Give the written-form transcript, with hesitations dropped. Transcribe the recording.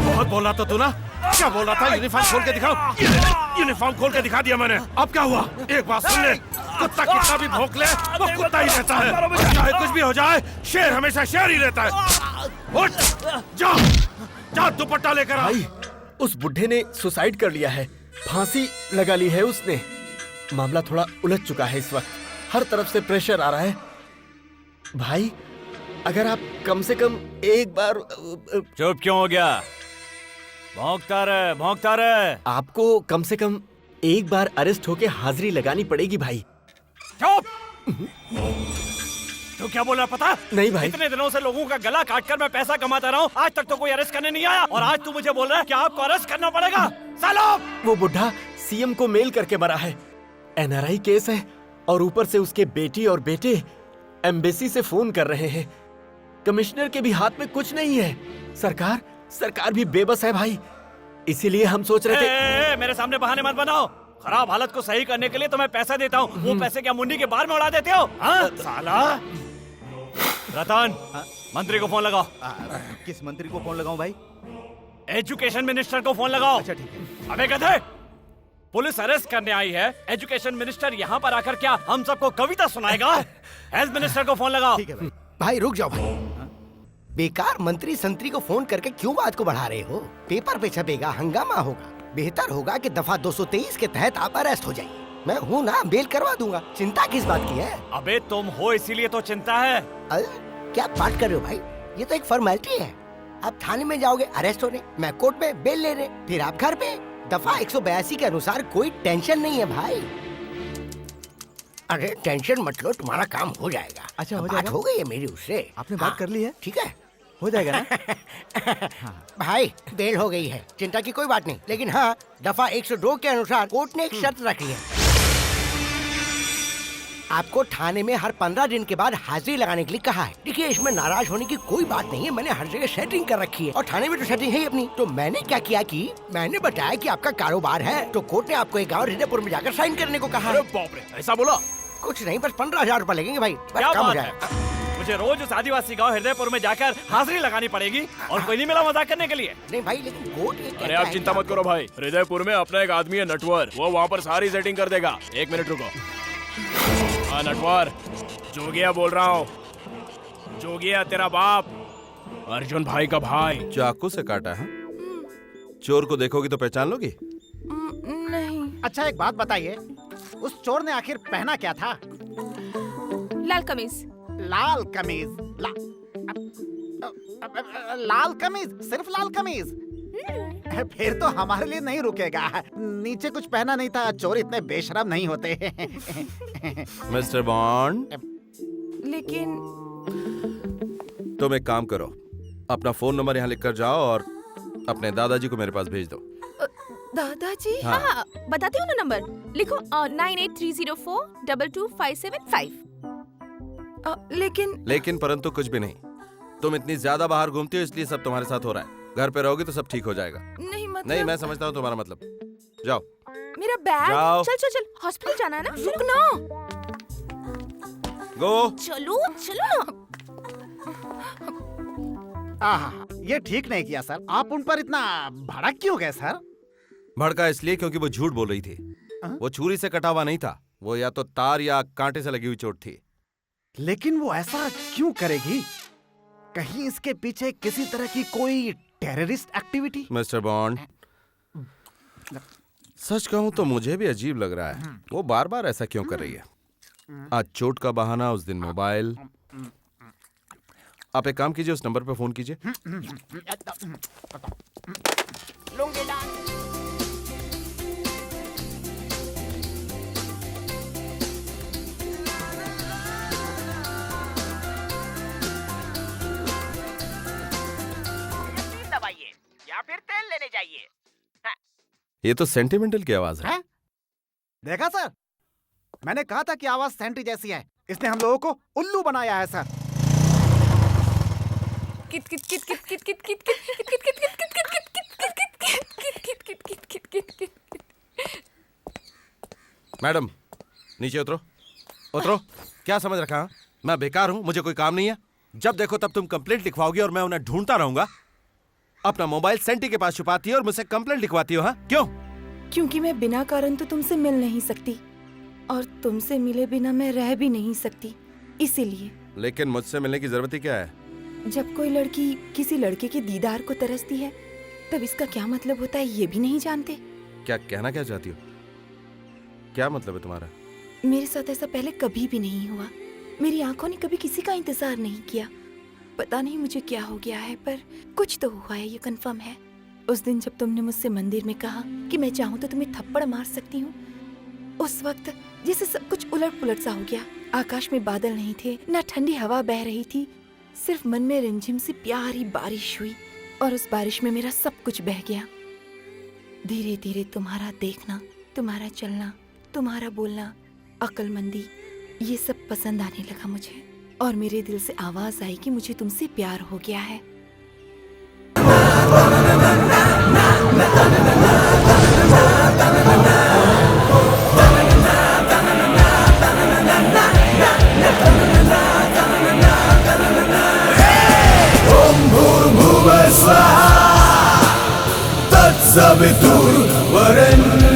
बहुत बोल रहा था तू ना, क्या बोल रहा था? यूनिफॉर्म खोल के दिखाओ। यूनिफॉर्म खोल के दिखा दिया मैंने। अब क्या हुआ? एक बात सुन ले, कुत्ता कितना भी भौंक ले वो कुत्ता ही रहता है, चाहे कुछ भी हो जाए। शेर हमेशा शेर ही रहता है। उठ, जा जा, दुपट्टा लेकर आ। भाई, उस बुढ़े ने सुसाइड कर लिया है, फांसी लगा ली है उसने। मामला थोड़ा उलझ चुका है इस वक्त, हर तरफ से प्रेशर आ रहा है। भाई, अगर आप कम से कम एक बार। चुप क्यों हो गया? भौंकता रहे, भौंकता रहे। आपको कम से कम एक बार अरेस्ट होके हाजिरी लगानी पड़ेगी भाई। चुप! तो क्या बोल रहा पता? नहीं भाई। इतने दिनों से लोगों का गला काटकर मैं पैसा कमाता रहा हूँ, आज तक तो कोई अरेस्ट करने नहीं आया, और आज तू मुझे बोल रहा है कि आपको अरेस्ट करना पड़ेगा? सालो! वो बुढ़ा सीएम को मेल करके मरा है, एनआरआई केस है, और ऊपर से उसके बेटी और बेटे एम्बेसी से फोन कर रहे हैं। कमिश्नर के भी हाथ में कुछ नहीं है। सरकार भी बेबस है भाई, इसीलिए हम सोच रहे थे। मेरे सामने बहाने मत बनाओ। खराब हालत को सही करने के लिए तो मैं पैसा देता हूँ, वो पैसे क्या मुंडी के बाहर में उड़ा देते हो? हाँ? साला! रतन, मंत्री को फोन लगाओ। किस मंत्री को फोन लगाऊं भाई? एजुकेशन मिनिस्टर को फोन लगाओ। अच्छा ठीक है। अबे गधे, पुलिस अरेस्ट करने आई है, एजुकेशन मिनिस्टर यहाँ पर आकर क्या हम सबको कविता सुनाएगा? हेल्थ मिनिस्टर को फोन लगाओ। ठीक है भाई। भाई रुक जाओ भाई, बेकार मंत्री संतरी को फोन करके क्यों बात को बढ़ा रहे हो? पेपर पे छपेगा, हंगामा होगा। बेहतर होगा कि दफा 223 के तहत आप अरेस्ट हो जाइए। मैं हूँ ना, बेल करवा दूंगा। चिंता किस बात की है? अबे तुम हो इसीलिए तो चिंता है। क्या बात कर रहे हो भाई? ये तो एक फॉर्मेलिटी है। आप थाने में जाओगे अरेस्ट होने, मैं कोर्ट में बेल लेने, फिर आप घर पे। दफा 182 के अनुसार कोई टेंशन नहीं है भाई। अरे टेंशन मत लो, तुम्हारा काम हो जाएगा। अच्छा, हो बात जाएगा? हो गई है मेरी उससे। आपने बात कर ली है? ठीक है, हो जाएगा ना? भाई बेल हो गई है, चिंता की कोई बात नहीं। लेकिन हाँ, दफा 102 के अनुसार कोर्ट ने एक शर्त रखी है। आपको थाने में हर 15 दिन के बाद हाजिरी लगाने के लिए कहा है। देखिए, इसमें नाराज होने की कोई बात नहीं है, मैंने हर जगह सेटिंग कर रखी है, और थाने में तो सेटिंग है ही अपनी। तो मैंने क्या किया कि मैंने बताया कि आपका कारोबार है, तो कोर्ट ने आपको एक गाँव हृदयपुर में जाकर साइन करने को कहा। अरे बाप रे, ऐसा बोला? कुछ नहीं, बस 15,000 रूपए लगेंगे भाई, बस क्या कम हो बात जाएगा। है? मुझे रोज उस आदिवासी गांव हृदयपुर में जाकर हाजिरी लगानी पड़ेगी, और कोई नहीं मिला मजाक करने के लिए? नहीं भाई, लेकिन कोर्ट ये अरे आप चिंता मत करो भाई, हृदयपुर में अपना एक आदमी है नटवर, वो वहाँ पर सारी सेटिंग कर देगा। एक मिनट रुको। हाँ नटवर, जोगिया बोल रहा हूँ। जोगिया तेरा बाप, अर्जुन भाई का भाई। चाकू से काटा है? चोर को देखोगी तो पहचान लोगी? नहीं। अच्छा एक बात बताइए, उस चोर ने आखिर पहना क्या था? लाल कमीज। लाल कमीज? लाल कमीज? सिर्फ लाल कमीज? फिर तो हमारे लिए नहीं रुकेगा। नीचे कुछ पहना नहीं था। चोर इतने बेशरम नहीं होते। मिस्टर बॉन्ड, लेकिन तुम एक काम करो, अपना फोन नंबर यहाँ लिख कर जाओ और अपने दादाजी को मेरे पास भेज दो। दादाजी? हाँ। हाँ, बताती हूँ ना नंबर, लिखो 9830422575। लेकिन परंतु कुछ भी नहीं। तुम इतनी ज्यादा बाहर घूमती हो, इसलिए सब तुम्हारे साथ हो रहा है। घर पे रहोगी तो सब ठीक हो जाएगा। नहीं मतलब। नहीं, मैं समझता हूँ तुम्हारा मतलब। जाओ। मेरा बैग। जाओ। चल हॉस्पिटल जाना है ना, रुक ना। गो। चलो चलो। ये ठीक नहीं किया सर। आप उन पर इतना भड़क क्यों गए सर? भड़का इसलिए क्योंकि वो झूठ बोल रही थी। वो छुरी से कटा हुआ नहीं था, वो या तो तार या कांटे से लगी हुई चोट थी। लेकिन वो ऐसा क्यों करेगी? कहीं इसके पीछे किसी तरह की कोई टेररिस्ट एक्टिविटी? मिस्टर बॉन्ड, सच कहूं तो मुझे भी अजीब लग रहा है, वो बार बार ऐसा क्यों कर रही है। आज चोट का बहाना, उस दिन मोबाइल। आप एक काम कीजिए, उस नंबर पे फोन कीजिए। चाहिए। ये तो सेंटिमेंटल की आवाज है। हैं? देखा सर, मैंने कहा था कि आवाज सेंटी जैसी है। इसने हम लोगों को उल्लू बनाया है sir. Kit kit kit kit kit kit kit kit kit kit kit kit kit kit kit kit kit kit kit. Madam नीचे उतरो, उतरो। क्या समझ रखा है? मैं बेकार हूँ, मुझे कोई काम नहीं है? जब देखो तब तुम कंप्लेंट लिखवाओगी और मैं उन्हें ढूंढता रहूंगा। अपना मोबाइल सेंटी के पास छुपाती है और मुझसे कंप्लेंट लिखवाती हो। हाँ क्यों? क्योंकि मैं बिना कारण तो तुमसे मिल नहीं सकती और तुमसे मिले बिना मैं रह भी नहीं सकती, इसीलिए। लेकिन मुझसे मिलने की जरूरत ही क्या है? जब कोई लड़की किसी लड़के के दीदार को तरसती है तब इसका क्या मतलब होता है ये भी नहीं जानते। क्या कहना क्या चाहती हो? क्या मतलब है तुम्हारा? मेरे साथ ऐसा पहले कभी भी नहीं हुआ। मेरी आंखों ने कभी किसी का इंतजार नहीं किया। पता नहीं मुझे क्या हो गया है, पर कुछ तो हुआ है, ये कंफर्म है। उस दिन जब तुमने मुझसे मंदिर में कहा कि मैं चाहूँ तो तुम्हें थप्पड़ मार सकती हूँ, उस वक्त जैसे सब कुछ उलट पुलट सा हो गया। आकाश में बादल नहीं थे, न ठंडी हवा बह रही थी, सिर्फ मन में रिमझिम सी प्यारी बारिश हुई और उस बारिश में मेरा सब कुछ बह गया। धीरे धीरे तुम्हारा देखना, तुम्हारा चलना, तुम्हारा बोलना, अक्लमंदी, ये सब पसंद आने लगा मुझे और मेरे दिल से आवाज आई कि मुझे तुमसे प्यार हो गया है। तत्सवितुर्वरेण्यं